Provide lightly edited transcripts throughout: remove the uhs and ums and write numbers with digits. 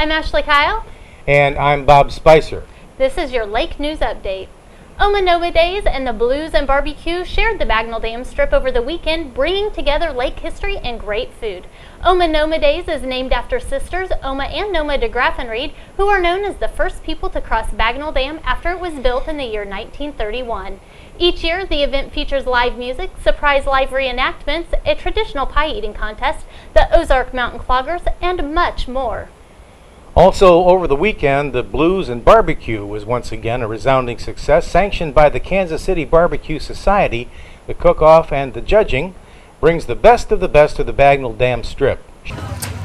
I'm Ashley Kyle. And I'm Bob Spicer. This is your Lake News Update. Omanoma Days and the Blues and Barbecue shared the Bagnell Dam Strip over the weekend, bringing together lake history and great food. Omanoma Days is named after sisters Oma and Noma de Graffenried, who are known as the first people to cross Bagnell Dam after it was built in the year 1931. Each year, the event features live music, surprise live reenactments, a traditional pie-eating contest, the Ozark Mountain Cloggers, and much more. Also, over the weekend, the Blues and Barbecue was once again a resounding success. Sanctioned by the Kansas City Barbecue Society, the cook-off and the judging brings the best of the Bagnell Dam Strip.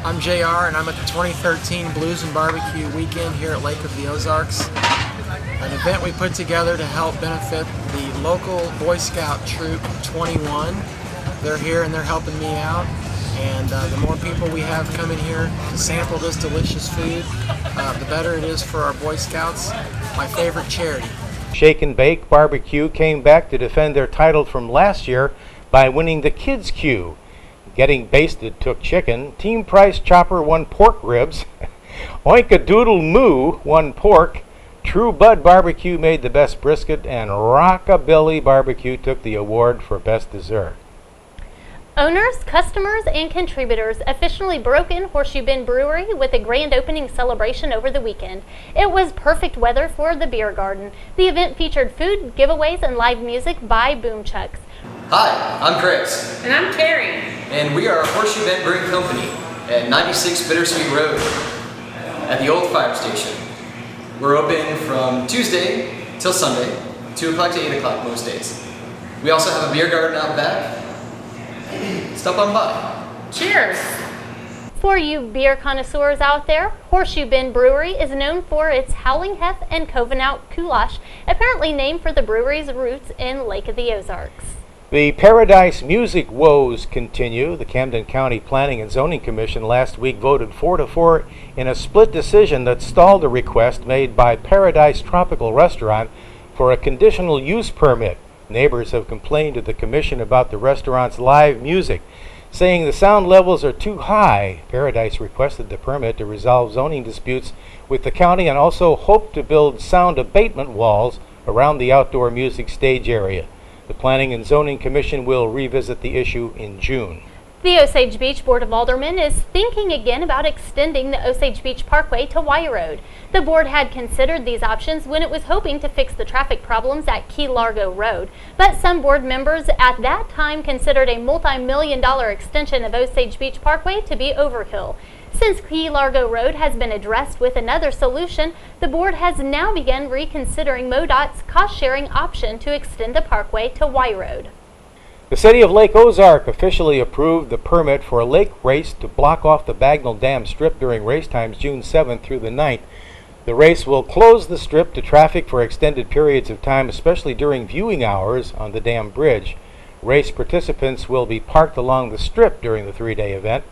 I'm JR, and I'm at the 2013 Blues and Barbecue weekend here at Lake of the Ozarks, an event we put together to help benefit the local Boy Scout Troop 21. They're here and they're helping me out. And the more people we have coming here to sample this delicious food, the better it is for our Boy Scouts, my favorite charity. Shake and Bake Barbecue came back to defend their title from last year by winning the Kids Queue. Getting Basted took chicken, Team Price Chopper won pork ribs, Oinkadoodle Moo won pork, True Bud Barbecue made the best brisket, and Rockabilly Barbecue took the award for best dessert. Owners, customers, and contributors officially broke in Horseshoe Bend Brewery with a grand opening celebration over the weekend. It was perfect weather for the beer garden. The event featured food, giveaways, and live music by Boomchucks. Hi, I'm Chris. And I'm Carrie. And we are Horseshoe Bend Brewing Company at 96 Bittersweet Road at the old fire station. We're open from Tuesday till Sunday, 2 o'clock to 8 o'clock most days. We also have a beer garden out back. Stop on by. Cheers! For you beer connoisseurs out there, Horseshoe Bend Brewery is known for its Howling Hef and Covenant Goulash, apparently named for the brewery's roots in Lake of the Ozarks. The Paradise music woes continue. The Camden County Planning and Zoning Commission last week voted 4-4 in a split decision that stalled a request made by Paradise Tropical Restaurant for a conditional use permit. Neighbors have complained to the commission about the restaurant's live music, saying the sound levels are too high. Paradise requested the permit to resolve zoning disputes with the county and also hoped to build sound abatement walls around the outdoor music stage area. The Planning and Zoning Commission will revisit the issue in June. The Osage Beach Board of Aldermen is thinking again about extending the Osage Beach Parkway to Y Road. The board had considered these options when it was hoping to fix the traffic problems at Key Largo Road, but some board members at that time considered a multi-million-dollar extension of Osage Beach Parkway to be overkill. Since Key Largo Road has been addressed with another solution, the board has now begun reconsidering MoDOT's cost-sharing option to extend the parkway to Y Road. The city of Lake Ozark officially approved the permit for a lake race to block off the Bagnell Dam Strip during race times June 7th through the 9th. The race will close the strip to traffic for extended periods of time, especially during viewing hours on the dam bridge. Race participants will be parked along the strip during the 3-day event.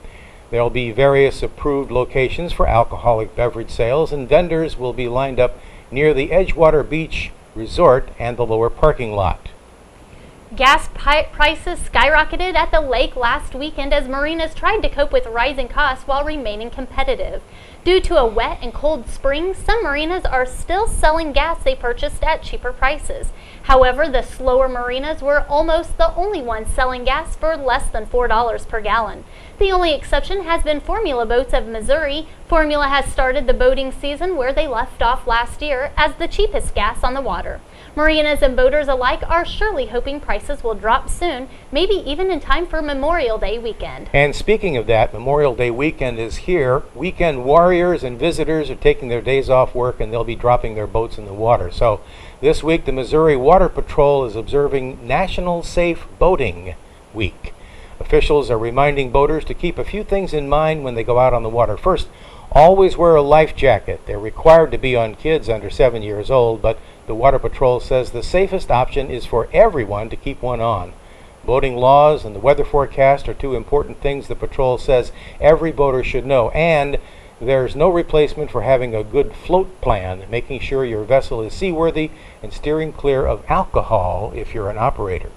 There will be various approved locations for alcoholic beverage sales, and vendors will be lined up near the Edgewater Beach Resort and the lower parking lot. Gas prices skyrocketed at the lake last weekend as marinas tried to cope with rising costs while remaining competitive. Due to a wet and cold spring, some marinas are still selling gas they purchased at cheaper prices. However, the slower marinas were almost the only ones selling gas for less than $4 per gallon. The only exception has been Formula Boats of Missouri. Formula has started the boating season where they left off last year as the cheapest gas on the water. Marinas and boaters alike are surely hoping prices will drop soon, maybe even in time for Memorial Day weekend. And speaking of that, Memorial Day weekend is here. Weekend warriors and visitors are taking their days off work and they'll be dropping their boats in the water. So this week the Missouri Water Patrol is observing National Safe Boating Week. Officials are reminding boaters to keep a few things in mind when they go out on the water. First, always wear a life jacket. They're required to be on kids under 7 years old, but the Water Patrol says the safest option is for everyone to keep one on. Boating laws and the weather forecast are two important things the patrol says every boater should know, and there's no replacement for having a good float plan, making sure your vessel is seaworthy and steering clear of alcohol if you're an operator.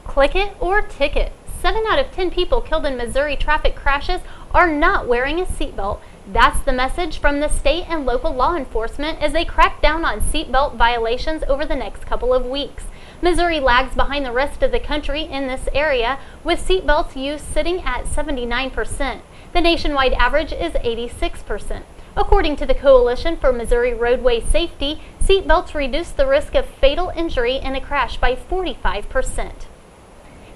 Click it or ticket. 7 out of 10 people killed in Missouri traffic crashes are not wearing a seatbelt. That's the message from the state and local law enforcement as they crack down on seatbelt violations over the next couple of weeks. Missouri lags behind the rest of the country in this area, with seatbelts use sitting at 79%. The nationwide average is 86%. According to the Coalition for Missouri Roadway Safety, seatbelts reduce the risk of fatal injury in a crash by 45%.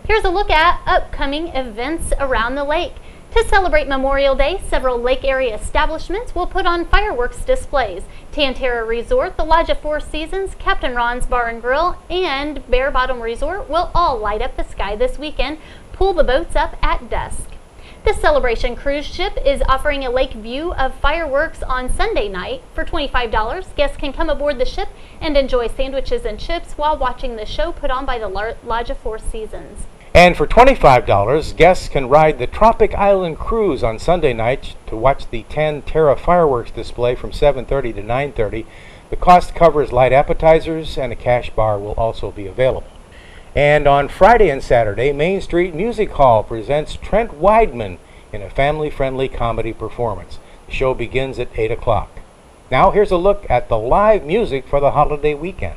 Here's a look at upcoming events around the lake. To celebrate Memorial Day, several lake area establishments will put on fireworks displays. Tantera Resort, the Lodge of Four Seasons, Captain Ron's Bar and Grill, and Bear Bottom Resort will all light up the sky this weekend, pull the boats up at dusk. The Celebration cruise ship is offering a lake view of fireworks on Sunday night. For $25, guests can come aboard the ship and enjoy sandwiches and chips while watching the show put on by the Lodge of Four Seasons. And for $25, guests can ride the Tropic Island Cruise on Sunday night to watch the Tantera fireworks display from 7:30 to 9:30. The cost covers light appetizers, and a cash bar will also be available. And on Friday and Saturday, Main Street Music Hall presents Trent Weidman in a family-friendly comedy performance. The show begins at 8 o'clock. Now here's a look at the live music for the holiday weekend.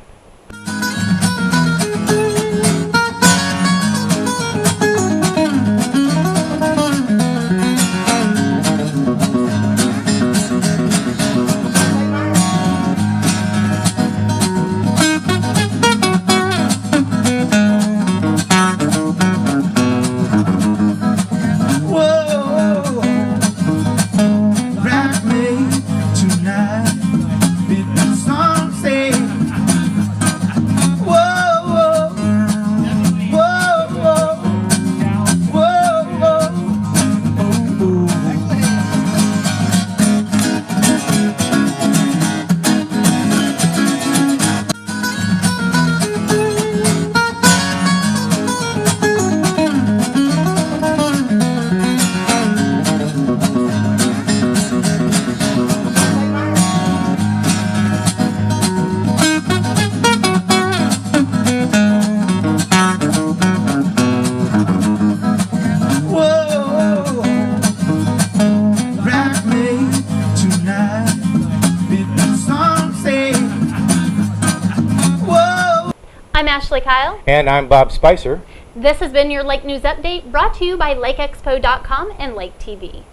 I'm Ashley Kyle. And I'm Bob Spicer. This has been your Lake News Update, brought to you by LakeExpo.com and LakeTV.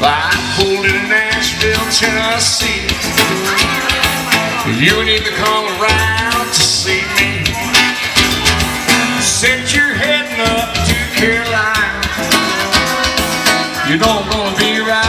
I pulled in Nashville, Tennessee. You need to come around to see me. Said you're heading up to Carolina. You know I'm gonna be right